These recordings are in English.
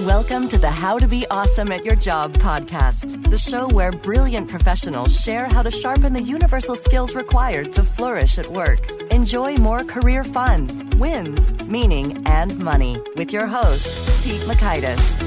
Welcome to the How to Be Awesome at Your Job podcast, the show where brilliant professionals share how to sharpen the universal skills required to flourish at work. Enjoy more career fun, wins, meaning, and money with your host, Pete Makaitis.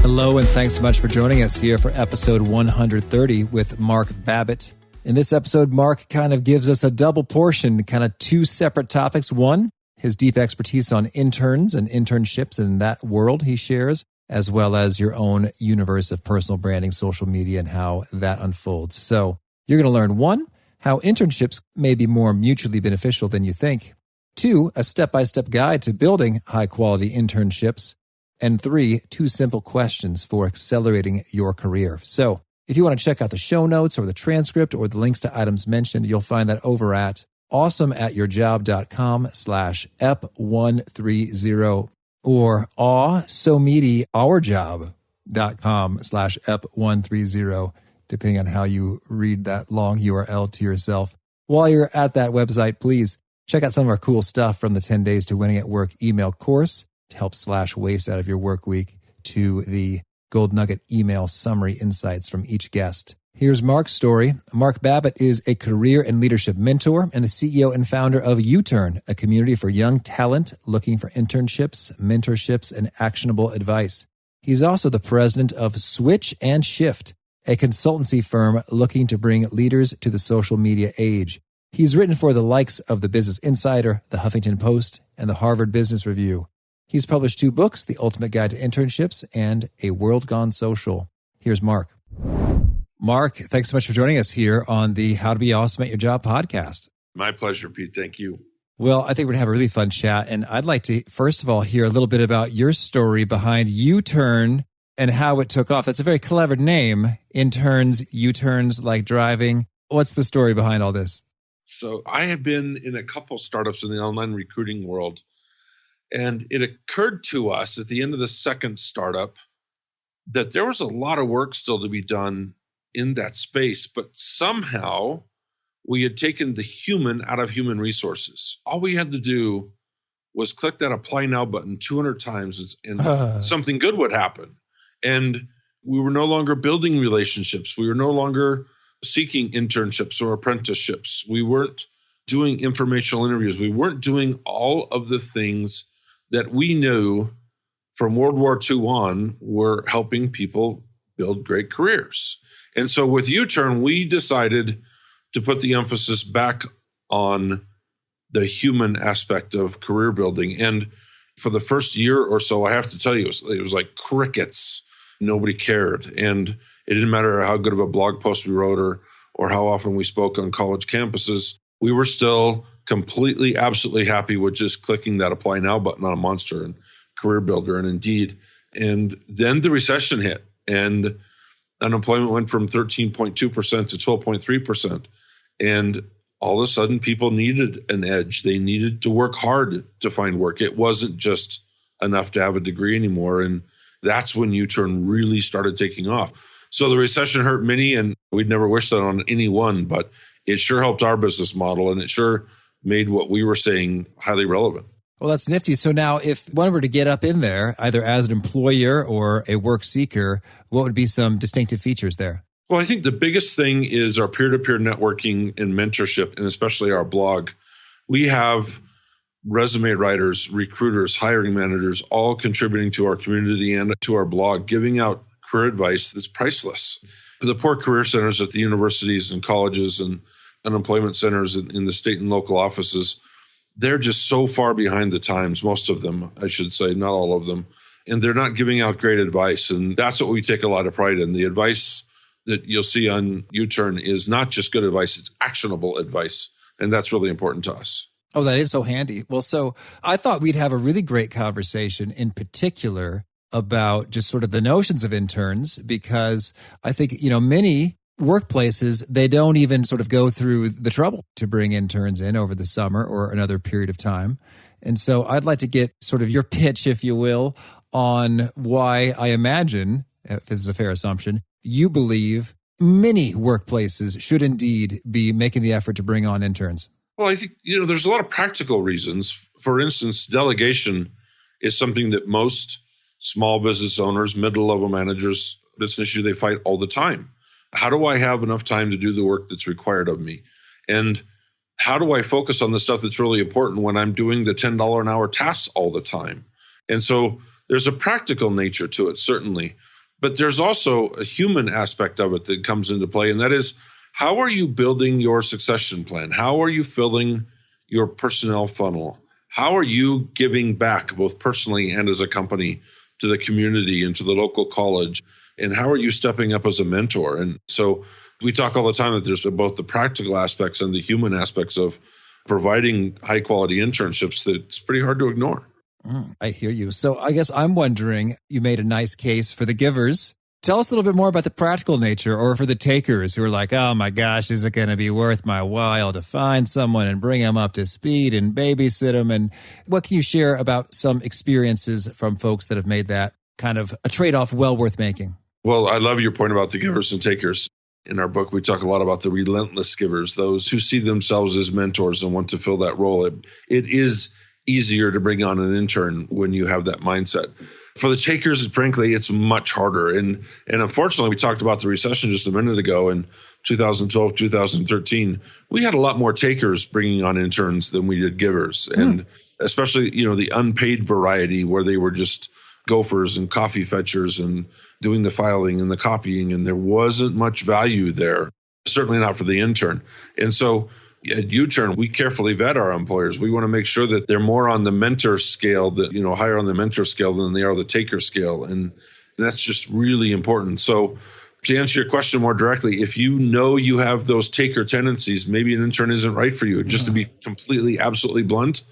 Hello, and thanks so much for joining us here for episode 130 with Mark Babbitt. In this episode, Mark kind of gives us a double portion, kind of two separate topics. One, his deep expertise on interns and internships and that world he shares, as well as your own universe of personal branding, social media, and how that unfolds. So you're going to learn, one, how internships may be more mutually beneficial than you think. Two, a step-by-step guide to building high-quality internships. And three, two simple questions for accelerating your career. So if you want to check out the show notes or the transcript or the links to items mentioned, you'll find that over at awesomeatyourjob.com/ep130 or awesomediourjob.com/ep130, depending on how you read that long URL to yourself. While you're at that website, please check out some of our cool stuff from the 10 Days to Winning at Work email course to help slash waste out of your work week, to the Gold Nugget email summary insights from each guest. Here's Mark's story. Mark Babbitt is a career and leadership mentor and the CEO and founder of U-Turn, a community for young talent looking for internships, mentorships, and actionable advice. He's also the president of Switch and Shift, a consultancy firm looking to bring leaders to the social media age. He's written for the likes of the Business Insider, the Huffington Post, and the Harvard Business Review. He's published 2 books, The Ultimate Guide to Internships and A World Gone Social. Here's Mark. Mark, thanks so much for joining us here on the How to Be Awesome at Your Job podcast. My pleasure, Pete. Thank you. Well, I think we're going to have a really fun chat. And I'd like to, first of all, hear a little bit about your story behind U-Turn and how it took off. That's a very clever name. Interns, U-turns, like driving. What's the story behind all this? So I have been in a couple startups in the online recruiting world. And it occurred to us at the end of the second startup that there was a lot of work still to be done in that space, but somehow we had taken the human out of human resources. All we had to do was click that apply now button 200 times and something good would happen. And we were no longer building relationships. We were no longer seeking internships or apprenticeships. We weren't doing informational interviews. We weren't doing all of the things that we knew from World War II on were helping people build great careers. And so with U-Turn, we decided to put the emphasis back on the human aspect of career building. And for the first year or so, I have to tell you, it was like crickets. Nobody cared. And it didn't matter how good of a blog post we wrote or how often we spoke on college campuses. We were still completely, absolutely happy with just clicking that apply now button on a Monster and Career Builder and Indeed. And then the recession hit and unemployment went from 13.2% to 12.3%. And all of a sudden people needed an edge. They needed to work hard to find work. It wasn't just enough to have a degree anymore. And that's when U-Turn really started taking off. So the recession hurt many, and we'd never wish that on anyone, but it sure helped our business model, and it sure made what we were saying highly relevant. Well, that's nifty. So now if one were to get up in there, either as an employer or a work seeker, what would be some distinctive features there? Well, I think the biggest thing is our peer-to-peer networking and mentorship, and especially our blog. We have resume writers, recruiters, hiring managers, all contributing to our community and to our blog, giving out career advice that's priceless. The poor career centers at the universities and colleges and unemployment centers in the state and local offices, they're just so far behind the times, most of them, I should say, not all of them. And they're not giving out great advice. And that's what we take a lot of pride in. The advice that you'll see on U-Turn is not just good advice, it's actionable advice. And that's really important to us. Oh, that is so handy. Well, so I thought we'd have a really great conversation in particular about just sort of the notions of interns, because I think, many workplaces, they don't even sort of go through the trouble to bring interns in over the summer or another period of time. And so I'd like to get sort of your pitch, if you will, on why I imagine, if this is a fair assumption, you believe many workplaces should indeed be making the effort to bring on interns. Well, I think, there's a lot of practical reasons. For instance, delegation is something that most small business owners, middle-level managers, it's an issue they fight all the time. How do I have enough time to do the work that's required of me? And how do I focus on the stuff that's really important when I'm doing the $10 an hour tasks all the time? And so there's a practical nature to it, certainly. But there's also a human aspect of it that comes into play, and that is, how are you building your succession plan? How are you filling your personnel funnel? How are you giving back, both personally and as a company, to the community and to the local college? And how are you stepping up as a mentor? And so we talk all the time that there's both the practical aspects and the human aspects of providing high-quality internships that it's pretty hard to ignore. I hear you. So I guess I'm wondering, you made a nice case for the givers. Tell us a little bit more about the practical nature, or for the takers who are like, oh my gosh, is it going to be worth my while to find someone and bring them up to speed and babysit them? And what can you share about some experiences from folks that have made that kind of a trade-off well worth making? Well, I love your point about the givers and takers. In our book, we talk a lot about the relentless givers, those who see themselves as mentors and want to fill that role. It is easier to bring on an intern when you have that mindset. For the takers, frankly, it's much harder. And unfortunately, we talked about the recession just a minute ago in 2012, 2013. We had a lot more takers bringing on interns than we did givers. And especially, the unpaid variety where they were just gophers and coffee fetchers and doing the filing and the copying. And there wasn't much value there, certainly not for the intern. And so at U-Turn, we carefully vet our employers. We want to make sure that they're more on the mentor scale, higher on the mentor scale than they are the taker scale. And that's just really important. So to answer your question more directly, if you know you have those taker tendencies, maybe an intern isn't right for you, just to be completely, absolutely blunt,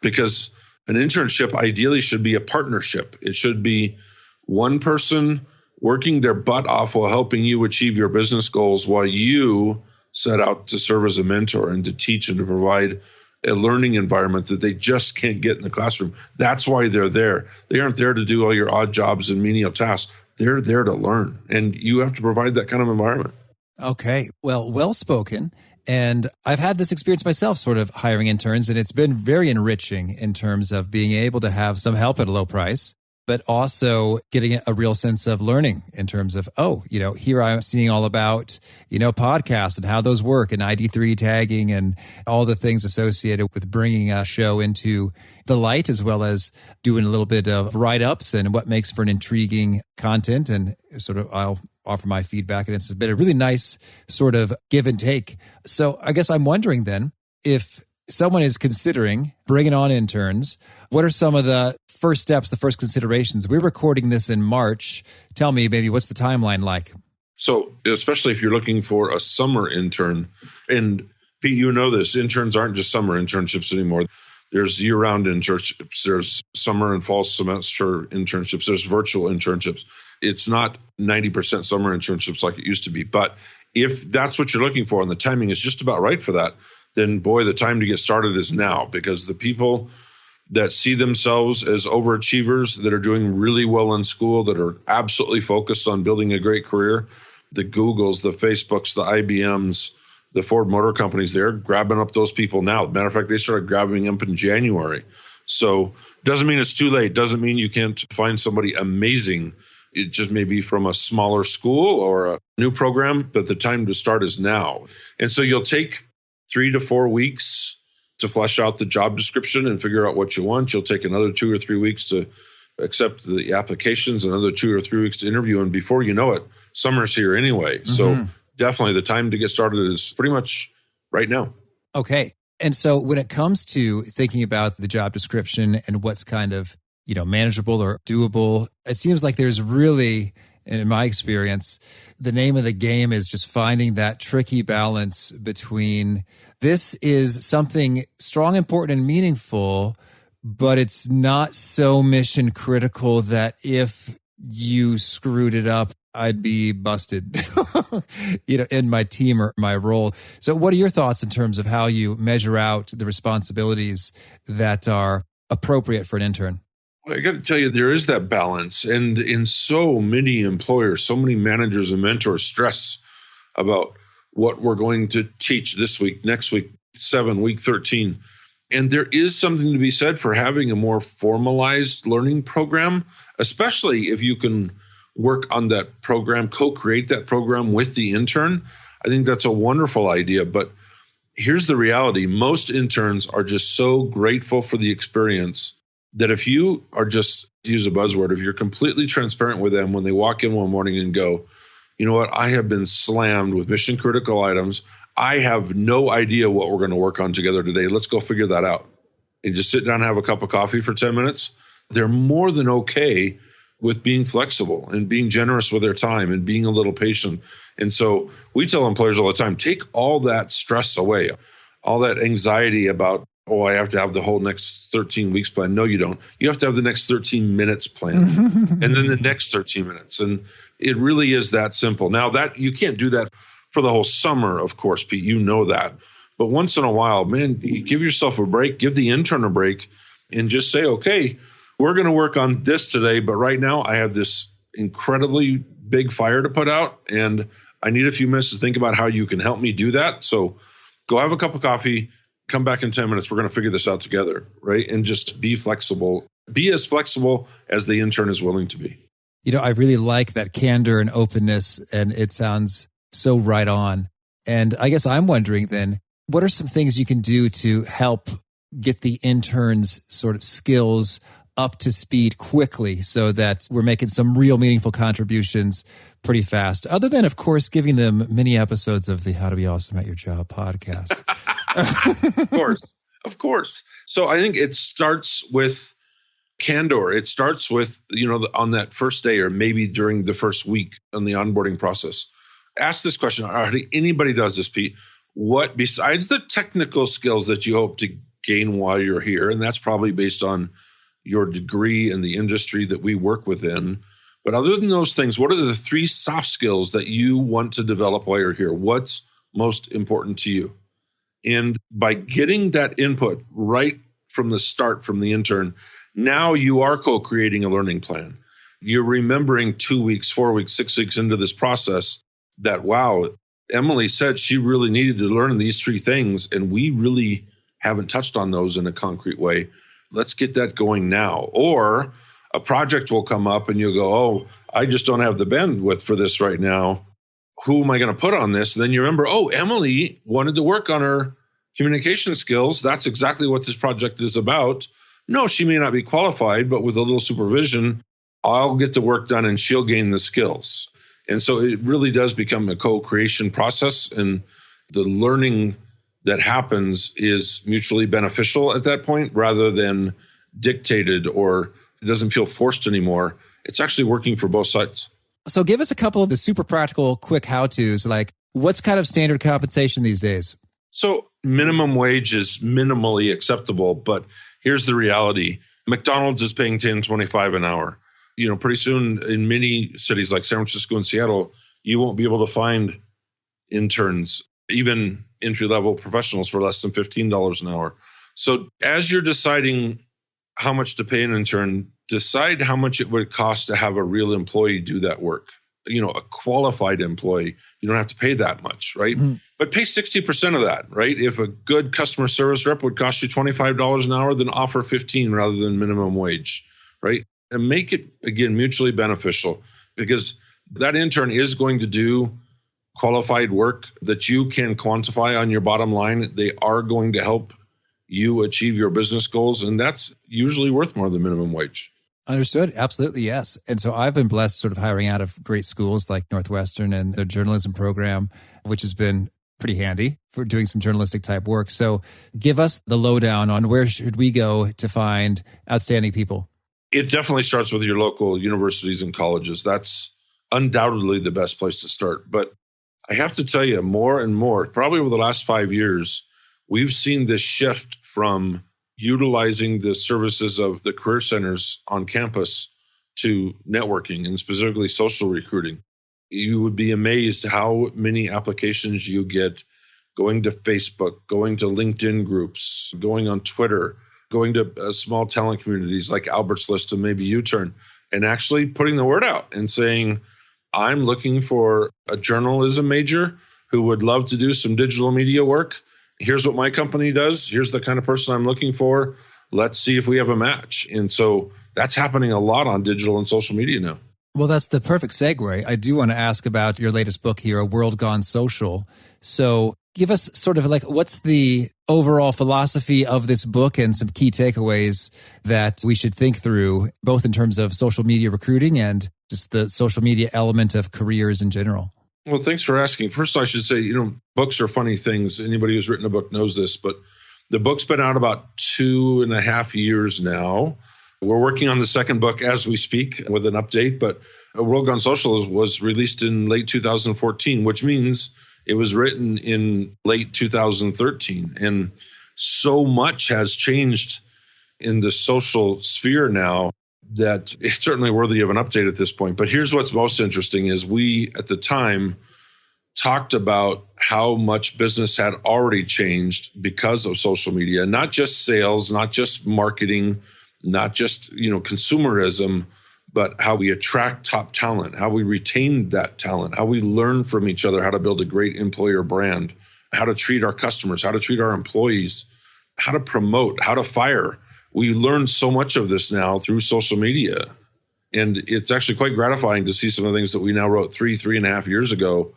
because an internship ideally should be a partnership. It should be one person working their butt off while helping you achieve your business goals while you set out to serve as a mentor and to teach and to provide a learning environment that they just can't get in the classroom. That's why they're there. They aren't there to do all your odd jobs and menial tasks. They're there to learn, and you have to provide that kind of environment. Okay, well spoken. And I've had this experience myself, sort of hiring interns, and it's been very enriching in terms of being able to have some help at a low price, but also getting a real sense of learning in terms of, here I'm seeing all about, podcasts and how those work and ID3 tagging and all the things associated with bringing a show into the light, as well as doing a little bit of write-ups and what makes for an intriguing content. And sort of I'll offer my feedback, and it's been a really nice sort of give and take. So I guess I'm wondering then, if someone is considering bringing on interns, what are some of the first steps, the first considerations? We're recording this in March. Tell me, maybe, what's the timeline like? So, especially if you're looking for a summer intern, and Pete, this, interns aren't just summer internships anymore. There's year-round internships. There's summer and fall semester internships. There's virtual internships. It's not 90% summer internships like it used to be. But if that's what you're looking for and the timing is just about right for that, then boy, the time to get started is now, because the people that see themselves as overachievers, that are doing really well in school, that are absolutely focused on building a great career, the Googles, the Facebooks, the IBMs, the Ford Motor Companies, they're grabbing up those people now. Matter of fact, they started grabbing up in January. So doesn't mean it's too late. Doesn't mean you can't find somebody amazing. It just may be from a smaller school or a new program, but the time to start is now. And so you'll take 3 to 4 weeks to flesh out the job description and figure out what you want. You'll take another 2 or 3 weeks to accept the applications, another 2 or 3 weeks to interview. And before you know it, summer's here anyway. Mm-hmm. So definitely the time to get started is pretty much right now. Okay. And so when it comes to thinking about the job description and what's kind of, manageable or doable, it seems like there's really, in my experience, the name of the game is just finding that tricky balance between this is something strong, important, and meaningful, but it's not so mission critical that if you screwed it up, I'd be busted, in my team or my role. So what are your thoughts in terms of how you measure out the responsibilities that are appropriate for an intern? I got to tell you, there is that balance. And in so many employers, so many managers and mentors stress about what we're going to teach this week, next week, 7, week 13. And there is something to be said for having a more formalized learning program, especially if you can work on that program, co-create that program with the intern. I think that's a wonderful idea. But here's the reality. Most interns are just so grateful for the experience that if you are just, to use a buzzword, if you're completely transparent with them when they walk in one morning and go, you know what, I have been slammed with mission critical items. I have no idea what we're going to work on together today. Let's go figure that out. And just sit down and have a cup of coffee for 10 minutes. They're more than okay with being flexible and being generous with their time and being a little patient. And so we tell employers all the time, take all that stress away, all that anxiety about, oh, I have to have the whole next 13 weeks planned. No, you don't. You have to have the next 13 minutes planned and then the next 13 minutes. And it really is that simple. Now that you can't do that for the whole summer, of course, Pete, you know that. But once in a while, man, you give yourself a break, give the intern a break, and just say, okay, we're going to work on this today, but right now I have this incredibly big fire to put out, and I need a few minutes to think about how you can help me do that. So go have a cup of coffee, come back in 10 minutes. We're going to figure this out together, right? And just be flexible. Be as flexible as the intern is willing to be. You know, I really like that candor and openness, and it sounds so right on. And I guess I'm wondering then, what are some things you can do to help get the interns' sort of skills up to speed quickly so that we're making some real meaningful contributions pretty fast? Other than, of course, giving them mini episodes of the How to Be Awesome at Your Job podcast. Of course. So I think it starts with candor. It starts with, on that first day or maybe during the first week on the onboarding process. Ask this question. Hardly anybody does this, Pete. What, besides the technical skills that you hope to gain while you're here, and that's probably based on your degree and the industry that we work within, but other than those things, what are the 3 soft skills that you want to develop while you're here? What's most important to you? And by getting that input right from the start from the intern, now you are co-creating a learning plan. You're remembering 2 weeks, 4 weeks, 6 weeks into this process that, wow, Emily said she really needed to learn these 3 things, and we really haven't touched on those in a concrete way. Let's get that going now. Or a project will come up and you'll go, oh, I just don't have the bandwidth for this right now. Who am I going to put on this? And then you remember, oh, Emily wanted to work on her communication skills. That's exactly what this project is about. No, she may not be qualified, but with a little supervision, I'll get the work done and she'll gain the skills. And so it really does become a co-creation process, and the learning that happens is mutually beneficial at that point rather than dictated, or it doesn't feel forced anymore. It's actually working for both sides. So give us a couple of the super practical, quick how-tos, like what's kind of standard compensation these days? So minimum wage is minimally acceptable, but here's the reality. McDonald's is paying $10.25 an hour. Pretty soon in many cities like San Francisco and Seattle, you won't be able to find interns, even entry-level professionals, for less than $15 an hour. So as you're deciding how much to pay an intern, decide how much it would cost to have a real employee do that work. A qualified employee, you don't have to pay that much, right? Mm-hmm. But pay 60% of that, right? If a good customer service rep would cost you $25 an hour, then offer $15 rather than minimum wage, right? And make it, again, mutually beneficial, because that intern is going to do qualified work that you can quantify on your bottom line. They are going to help you achieve your business goals, and that's usually worth more than minimum wage. Understood. Absolutely, yes. And so I've been blessed sort of hiring out of great schools like Northwestern and their journalism program, which has been pretty handy for doing some journalistic type work. So give us the lowdown on where should we go to find outstanding people? It definitely starts with your local universities and colleges. That's undoubtedly the best place to start. But I have to tell you, more and more, probably over the last 5 years, we've seen this shift from utilizing the services of the career centers on campus to networking, and specifically social recruiting. You would be amazed how many applications you get going to Facebook, going to LinkedIn groups, going on Twitter, going to small talent communities like Albert's List and maybe U-Turn, and actually putting the word out and saying, I'm looking for a journalism major who would love to do some digital media work Here's what my company does. Here's the kind of person I'm looking for. Let's see if we have a match. And so that's happening a lot on digital and social media now. Well, that's the perfect segue. I do want to ask about your latest book here, A World Gone Social. So give us sort of like, what's the overall philosophy of this book and some key takeaways that we should think through, both in terms of social media recruiting and just the social media element of careers in general? Well, thanks for asking. First, I should say, books are funny things. Anybody who's written a book knows this, but the book's been out about 2.5 years now. We're working on the second book as we speak with an update, but A World Gone Social was released in late 2014, which means it was written in late 2013. And so much has changed in the social sphere now that it's certainly worthy of an update at this point. But here's what's most interesting is we, at the time, talked about how much business had already changed because of social media, not just sales, not just marketing, not just, consumerism, but how we attract top talent, how we retain that talent, how we learn from each other, how to build a great employer brand, how to treat our customers, how to treat our employees, how to promote, how to fire. We learn so much of this now through social media. And it's actually quite gratifying to see some of the things that we now wrote 3.5 years ago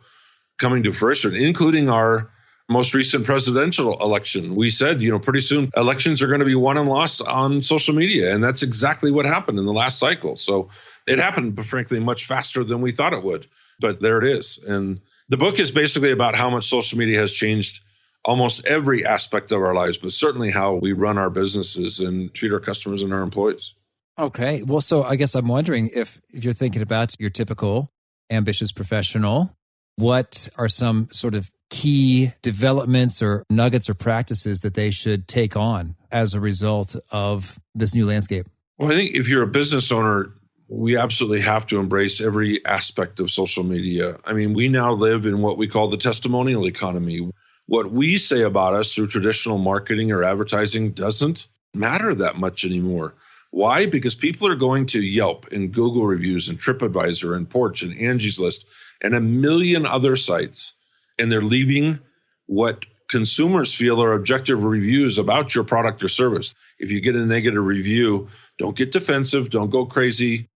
coming to fruition, including our most recent presidential election. We said, pretty soon elections are going to be won and lost on social media. And that's exactly what happened in the last cycle. So it happened, but frankly, much faster than we thought it would. But there it is. And the book is basically about how much social media has changed almost every aspect of our lives, but certainly how we run our businesses and treat our customers and our employees. Okay. Well, so I guess I'm wondering if you're thinking about your typical ambitious professional, what are some sort of key developments or nuggets or practices that they should take on as a result of this new landscape? Well, I think if you're a business owner, we absolutely have to embrace every aspect of social media. I mean, we now live in what we call the testimonial economy. What we say about us through traditional marketing or advertising doesn't matter that much anymore. Why? Because people are going to Yelp and Google reviews and TripAdvisor and Porch and Angie's List and a million other sites, and they're leaving what consumers feel are objective reviews about your product or service. If you get a negative review, don't get defensive, don't go crazy,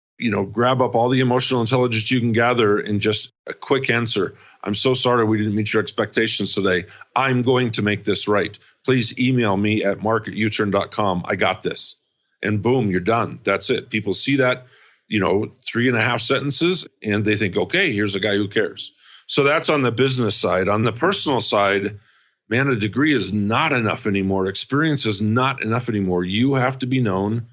grab up all the emotional intelligence you can gather in just a quick answer. I'm so sorry we didn't meet your expectations today. I'm going to make this right. Please email me at mark@uturn.com. I got this. And boom, you're done. That's it. People see that, 3.5 sentences, and they think, okay, here's a guy who cares. So that's on the business side. On the personal side, man, a degree is not enough anymore. Experience is not enough anymore. You have to be known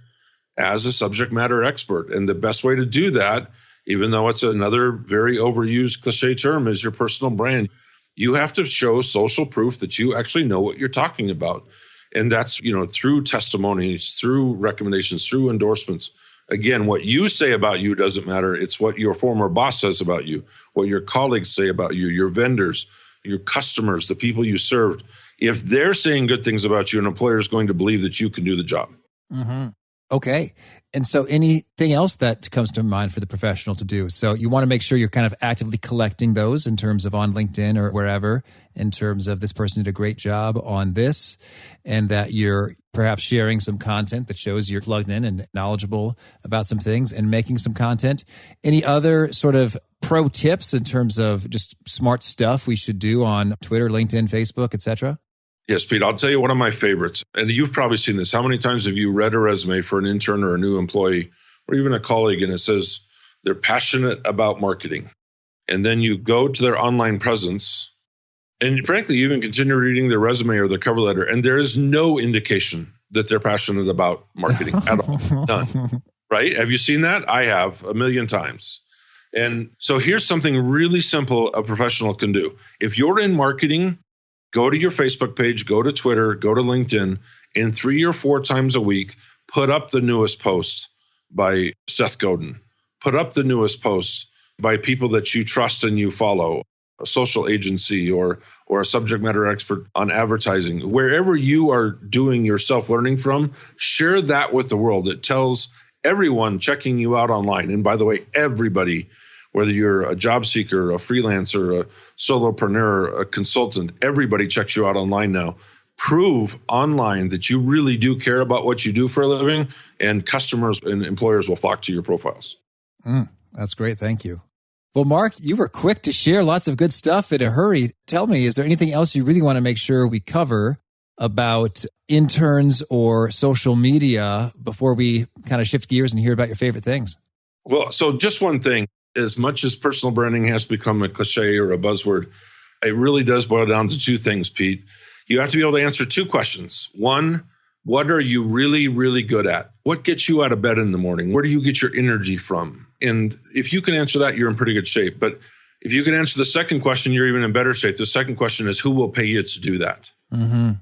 as a subject matter expert. And the best way to do that, even though it's another very overused cliche term, is your personal brand. You have to show social proof that you actually know what you're talking about. And that's, through testimonies, through recommendations, through endorsements. Again, what you say about you doesn't matter. It's what your former boss says about you, what your colleagues say about you, your vendors, your customers, the people you served. If they're saying good things about you, an employer is going to believe that you can do the job. Mm-hmm. Okay. And so anything else that comes to mind for the professional to do? So you want to make sure you're kind of actively collecting those in terms of on LinkedIn or wherever, in terms of this person did a great job on this, and that you're perhaps sharing some content that shows you're plugged in and knowledgeable about some things and making some content. Any other sort of pro tips in terms of just smart stuff we should do on Twitter, LinkedIn, Facebook, etc.? Yes, Pete, I'll tell you one of my favorites. And you've probably seen this. How many times have you read a resume for an intern or a new employee or even a colleague, and it says they're passionate about marketing? And then you go to their online presence, and frankly, you even continue reading their resume or their cover letter, and there is no indication that they're passionate about marketing at all. None. Right? Have you seen that? I have a million times. And so here's something really simple a professional can do. If you're in marketing, go to your Facebook page, go to Twitter, go to LinkedIn, and 3 or 4 times a week, put up the newest post by Seth Godin. Put up the newest post by people that you trust and you follow, a social agency or a subject matter expert on advertising. Wherever you are doing your self-learning from, share that with the world. It tells everyone checking you out online, and by the way, everybody, whether you're a job seeker, a freelancer, a solopreneur, a consultant, everybody checks you out online now. Prove online that you really do care about what you do for a living, and customers and employers will flock to your profiles. That's great. Thank you. Well, Mark, you were quick to share lots of good stuff in a hurry. Tell me, is there anything else you really want to make sure we cover about interns or social media before we kind of shift gears and hear about your favorite things? Well, so just one thing. As much as personal branding has become a cliche or a buzzword, it really does boil down to two things, Pete. You have to be able to answer two questions. One, what are you really, really good at? What gets you out of bed in the morning? Where do you get your energy from? And if you can answer that, you're in pretty good shape. But if you can answer the second question, you're even in better shape. The second question is, who will pay you to do that? Mm-hmm.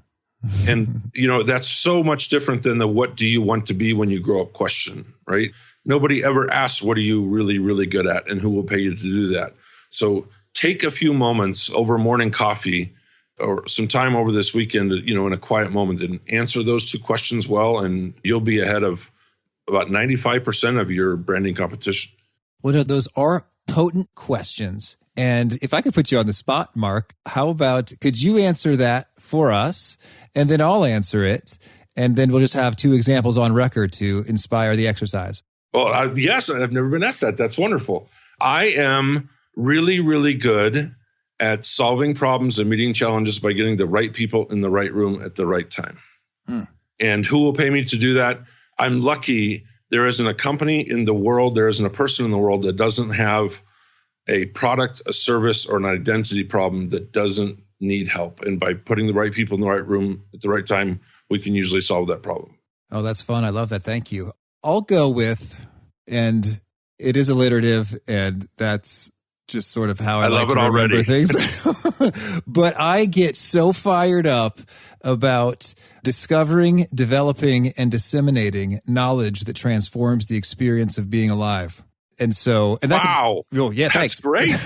And, that's so much different than the what do you want to be when you grow up question, right? Nobody ever asks, what are you really, really good at, and who will pay you to do that? So take a few moments over morning coffee or some time over this weekend, in a quiet moment, and answer those two questions well, and you'll be ahead of about 95% of your branding competition. Well, those are potent questions. And if I could put you on the spot, Mark, how about, could you answer that for us? And then I'll answer it. And then we'll just have two examples on record to inspire the exercise. Well, yes, I've never been asked that. That's wonderful. I am really, really good at solving problems and meeting challenges by getting the right people in the right room at the right time. And who will pay me to do that? I'm lucky there isn't a company in the world, there isn't a person in the world that doesn't have a product, a service, or an identity problem that doesn't need help. And by putting the right people in the right room at the right time, we can usually solve that problem. Oh, that's fun. I love that. Thank you. I'll go with, and it is alliterative, and that's just sort of how I like to remember things. But I get so fired up about discovering, developing, and disseminating knowledge that transforms the experience of being alive. And so, and that wow. Yeah, that's thanks. Great.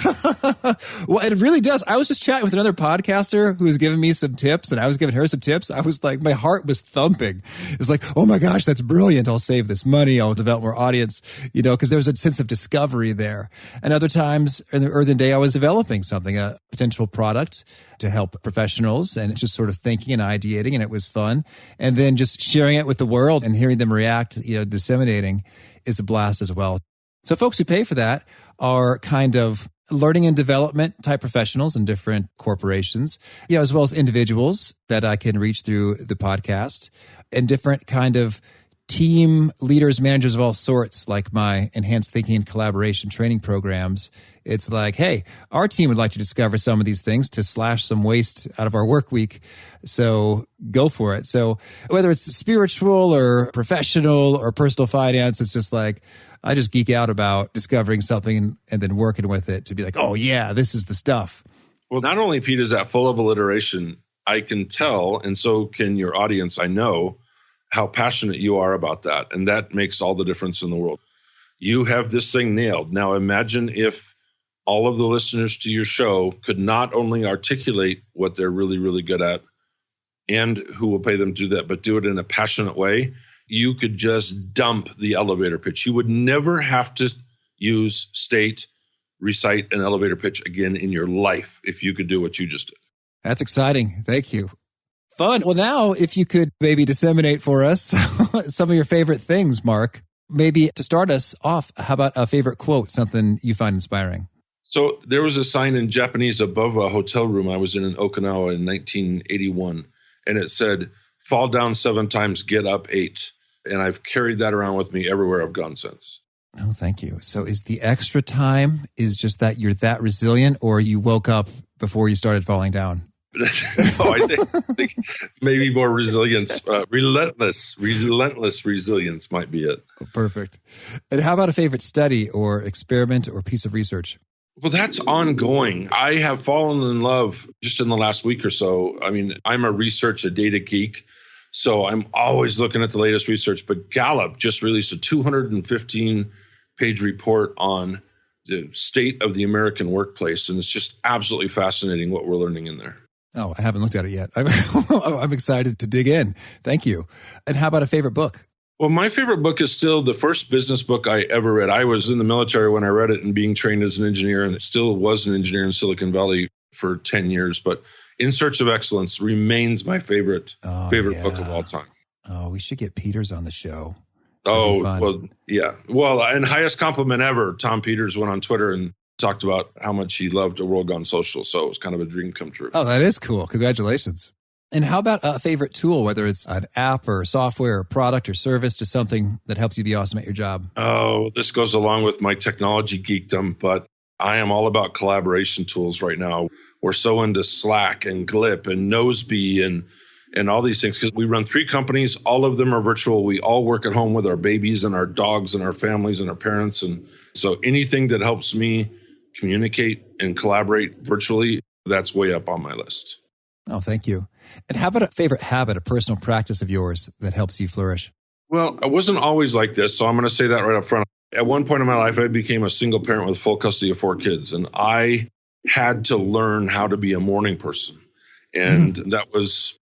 Well, it really does. I was just chatting with another podcaster who was giving me some tips, and I was giving her some tips. I was like, my heart was thumping. It was like, oh my gosh, that's brilliant. I'll save this money. I'll develop more audience, because there was a sense of discovery there. And other times in the early day, I was developing something, a potential product to help professionals, and it's just sort of thinking and ideating, and it was fun. And then just sharing it with the world and hearing them react, disseminating is a blast as well. So folks who pay for that are kind of learning and development type professionals in different corporations, as well as individuals that I can reach through the podcast, and different kind of team leaders, managers of all sorts, like my enhanced thinking and collaboration training programs. It's like, hey, our team would like to discover some of these things to slash some waste out of our work week. So go for it. So whether it's spiritual or professional or personal finance, it's just like, I just geek out about discovering something and then working with it to be like, oh yeah, this is the stuff. Well, not only, Pete, is that full of alliteration, I can tell, and so can your audience, I know, how passionate you are about that. And that makes all the difference in the world. You have this thing nailed. Now imagine if all of the listeners to your show could not only articulate what they're really, really good at and who will pay them to do that, but do it in a passionate way. You could just dump the elevator pitch. You would never have to recite an elevator pitch again in your life if you could do what you just did. That's exciting. Thank you. Fun. Well, now if you could maybe disseminate for us some of your favorite things, Mark, maybe to start us off, how about a favorite quote, something you find inspiring? So there was a sign in Japanese above a hotel room I was in Okinawa in 1981, and it said, fall down 7 times, get up 8. And I've carried that around with me everywhere I've gone since. Oh, thank you. So is the extra time is just that you're that resilient, or you woke up before you started falling down? No, I think maybe more resilience, relentless resilience might be it. Oh, perfect. And how about a favorite study or experiment or piece of research? Well, that's ongoing. I have fallen in love just in the last week or so. I mean, I'm a data geek, so I'm always looking at the latest research. But Gallup just released a 215-page report on the state of the American workplace, and it's just absolutely fascinating what we're learning in there. Oh, I haven't looked at it yet. I'm excited to dig in. Thank you. And how about a favorite book? Well, my favorite book is still the first business book I ever read. I was in the military when I read it and being trained as an engineer, and still was an engineer in Silicon Valley for 10 years. But In Search of Excellence remains my favorite book of all time. Oh, we should get Peters on the show. Well, yeah. Well, and highest compliment ever, Tom Peters went on Twitter and talked about how much he loved A World Gone Social. So it was kind of a dream come true. Oh, that is cool. Congratulations. And how about a favorite tool, whether it's an app or software or product or service, just something that helps you be awesome at your job? Oh, this goes along with my technology geekdom, but I am all about collaboration tools right now. We're so into Slack and Glip and Nosebee and all these things because we run 3 companies. All of them are virtual. We all work at home with our babies and our dogs and our families and our parents. And so anything that helps me communicate and collaborate virtually, that's way up on my list. Oh, thank you. And how about a favorite habit, a personal practice of yours that helps you flourish? Well, I wasn't always like this, so I'm going to say that right up front. At one point in my life, I became a single parent with full custody of 4 kids, and I had to learn how to be a morning person. And that was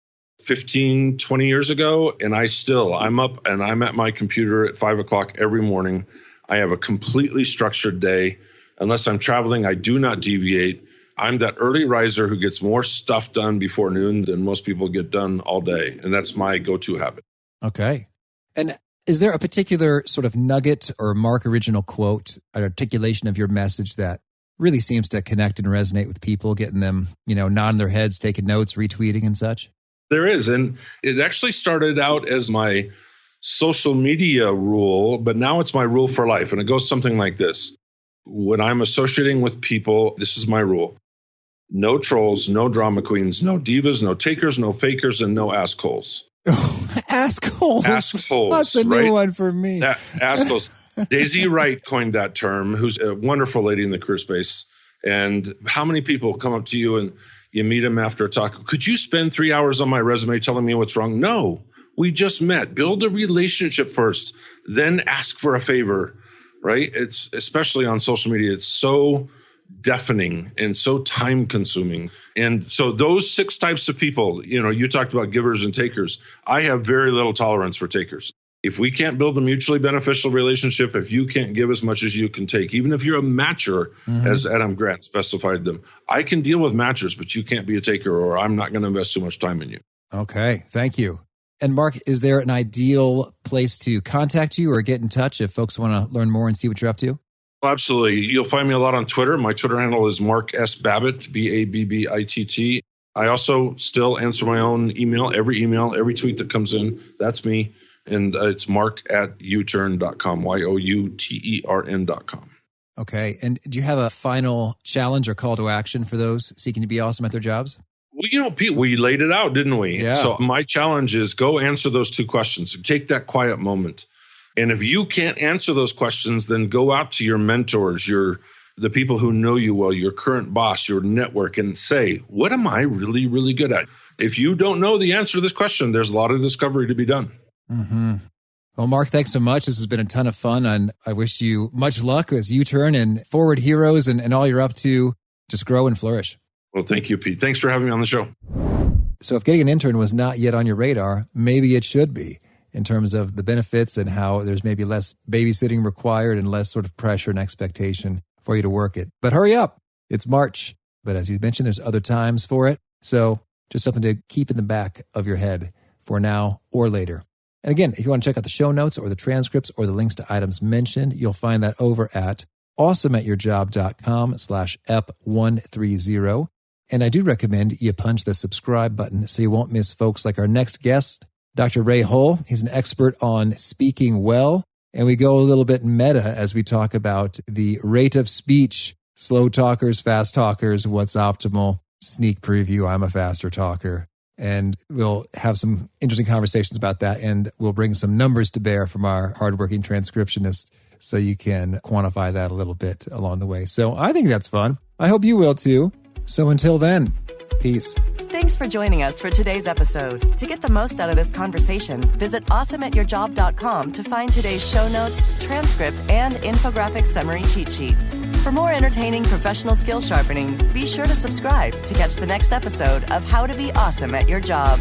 15, 20 years ago, and I'm up and I'm at my computer at 5 o'clock every morning. I have a completely structured day. Unless I'm traveling, I do not deviate. I'm that early riser who gets more stuff done before noon than most people get done all day. And that's my go-to habit. Okay. And is there a particular sort of nugget or Mark original quote, an articulation of your message that really seems to connect and resonate with people, getting them, nodding their heads, taking notes, retweeting and such? There is. And it actually started out as my social media rule, but now it's my rule for life. And it goes something like this. When I'm associating with people, this is my rule. No trolls, no drama queens, no divas, no takers, no fakers, and no assholes. Assholes. Assholes. That's a new one for me. Assholes. Daisy Wright coined that term, who's a wonderful lady in the career space. And how many people come up to you and you meet them after a talk? Could you spend 3 hours on my resume telling me what's wrong? No, we just met. Build a relationship first, then ask for a favor, right? It's especially on social media. It's so deafening and so time consuming. And so those 6 types of people, you talked about givers and takers. I have very little tolerance for takers. If we can't build a mutually beneficial relationship, if you can't give as much as you can take, even if you're a matcher, as Adam Grant specified them, I can deal with matchers, but you can't be a taker or I'm not going to invest too much time in you. Okay. Thank you. And Mark, is there an ideal place to contact you or get in touch if folks want to learn more and see what you're up to? Absolutely. You'll find me a lot on Twitter. My Twitter handle is Mark S. Babbitt, Babbitt. I also still answer my own email, every tweet that comes in. That's me. And it's mark@utern.com, YOUTERN.com. Okay. And do you have a final challenge or call to action for those seeking to be awesome at their jobs? Well, Pete, we laid it out, didn't we? Yeah. So my challenge is go answer those 2 questions. Take that quiet moment. And if you can't answer those questions, then go out to your mentors, the people who know you well, your current boss, your network, and say, what am I really, really good at? If you don't know the answer to this question, there's a lot of discovery to be done. Mm-hmm. Well, Mark, thanks so much. This has been a ton of fun, and I wish you much luck as U-Turn and Forward Heroes and all you're up to. Just grow and flourish. Well, thank you, Pete. Thanks for having me on the show. So if getting an intern was not yet on your radar, maybe it should be, in terms of the benefits and how there's maybe less babysitting required and less sort of pressure and expectation for you to work it. But hurry up. It's March. But as you mentioned, there's other times for it. So just something to keep in the back of your head for now or later. And again, if you want to check out the show notes or the transcripts or the links to items mentioned, you'll find that over at awesomeatyourjob.com/EP130. And I do recommend you punch the subscribe button so you won't miss folks like our next guest, Dr. Ray Hull. He's an expert on speaking well. And we go a little bit meta as we talk about the rate of speech, slow talkers, fast talkers, what's optimal, sneak preview, I'm a faster talker. And we'll have some interesting conversations about that. And we'll bring some numbers to bear from our hardworking transcriptionists so you can quantify that a little bit along the way. So I think that's fun. I hope you will too. So until then, peace. Thanks for joining us for today's episode. To get the most out of this conversation, visit awesomeatyourjob.com to find today's show notes, transcript, and infographic summary cheat sheet. For more entertaining professional skill sharpening, be sure to subscribe to catch the next episode of How to Be Awesome at Your Job.